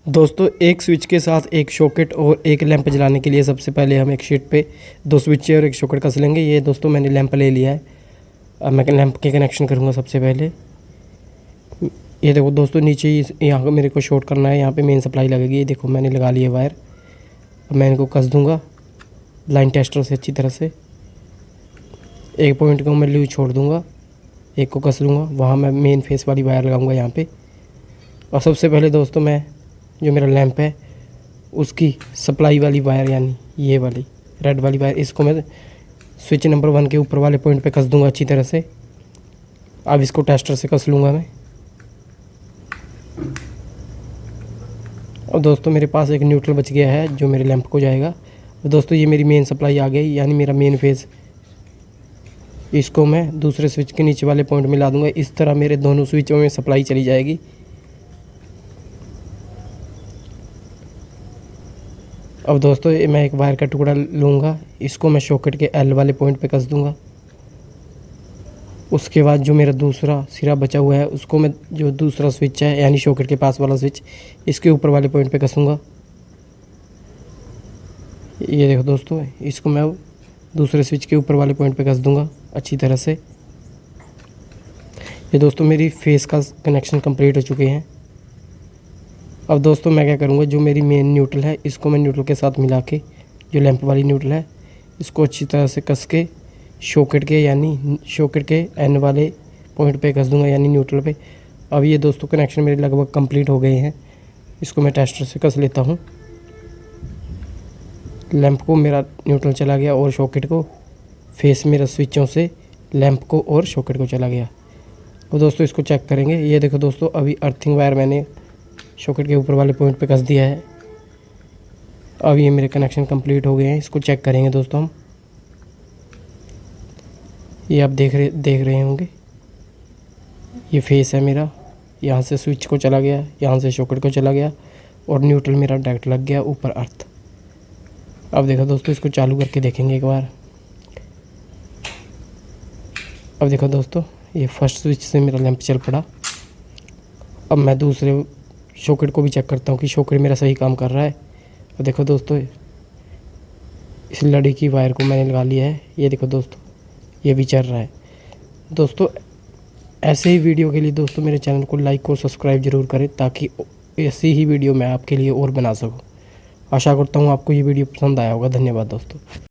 दोस्तों एक स्विच के साथ एक सॉकेट और एक लैंप जलाने के लिए सबसे पहले हम एक शीट पे दो स्विच और एक सॉकेट कस लेंगे। ये दोस्तों मैंने लैंप ले लिया है। अब मैं लैंप के कनेक्शन करूँगा सबसे पहले। ये देखो दोस्तों नीचे ही यहाँ को मेरे को शॉर्ट करना है। यहाँ पे मेन सप्लाई लगेगी। ये देखो मैंने लगा लिया वायर। अब मैं इनको कस दूँगा लाइन टेस्टर से अच्छी तरह से। एक पॉइंट को मैं लूज छोड़ दूँगा, एक को कस लूँगा। वहाँ मैं मेन फेस वाली वायर लगाऊँगा यहाँ पे। और सबसे पहले दोस्तों मैं जो मेरा लैंप है उसकी सप्लाई वाली वायर यानी ये वाली रेड वाली वायर, इसको मैं स्विच नंबर 1 के ऊपर वाले पॉइंट पे कस दूंगा अच्छी तरह से। अब इसको टेस्टर से कस लूँगा मैं। और दोस्तों मेरे पास एक न्यूट्रल बच गया है जो मेरे लैंप को जाएगा। दोस्तों ये मेरी मेन सप्लाई आ गई यानी मेरा मेन फेस। इसको मैं दूसरे स्विच के नीचे वाले पॉइंट में ला दूँगा। इस तरह मेरे दोनों स्विचों में सप्लाई चली जाएगी। अब दोस्तों मैं एक वायर का टुकड़ा लूँगा, इसको मैं सॉकेट के एल वाले पॉइंट पे कस दूँगा। उसके बाद जो मेरा दूसरा सिरा बचा हुआ है उसको मैं जो दूसरा स्विच है यानी सॉकेट के पास वाला स्विच, इसके ऊपर वाले पॉइंट पे कसूँगा। ये देखो दोस्तों इसको मैं दूसरे स्विच के ऊपर वाले पॉइंट पे कस दूँगा अच्छी तरह से। ये दोस्तों मेरी फेस का कनेक्शन कंप्लीट हो चुके हैं। अब दोस्तों मैं क्या करूँगा, जो मेरी मेन न्यूट्रल है इसको मैं न्यूट्रल के साथ मिला के, जो लैंप वाली न्यूट्रल है इसको अच्छी तरह से कस के सॉकेट के एन वाले पॉइंट पे कस दूँगा यानी न्यूट्रल पे। अब ये दोस्तों कनेक्शन मेरे लगभग कंप्लीट हो गए हैं। इसको मैं टेस्टर से कस लेता हूँ। लैंप को मेरा न्यूट्रल चला गया और सॉकेट को फेस मेरा स्विचों से लैंप को और सॉकेट को चला गया। और दोस्तों इसको चेक करेंगे। ये देखो दोस्तों अभी अर्थिंग वायर मैंने सॉकेट के ऊपर वाले पॉइंट पे कस दिया है। अब ये मेरे कनेक्शन कंप्लीट हो गए हैं। इसको चेक करेंगे दोस्तों हम। ये आप देख रहे होंगे ये फेस है मेरा। यहाँ से स्विच को चला गया, यहाँ से सॉकेट को चला गया और न्यूट्रल मेरा डायरेक्ट लग गया ऊपर अर्थ। अब देखो दोस्तों इसको चालू करके देखेंगे एक बार। अब देखो दोस्तों ये फर्स्ट स्विच से मेरा लैंप चल पड़ा। अब मैं दूसरे सॉकेट को भी चेक करता हूँ कि सॉकेट मेरा सही काम कर रहा है। और देखो दोस्तों इस लड़ी की वायर को मैंने लगा लिया है। ये देखो दोस्तों ये भी चल रहा है। दोस्तों ऐसे ही वीडियो के लिए दोस्तों मेरे चैनल को लाइक और सब्सक्राइब ज़रूर करें ताकि ऐसी ही वीडियो मैं आपके लिए और बना सकूँ। आशा करता हूँ आपको ये वीडियो पसंद आया होगा। धन्यवाद दोस्तों।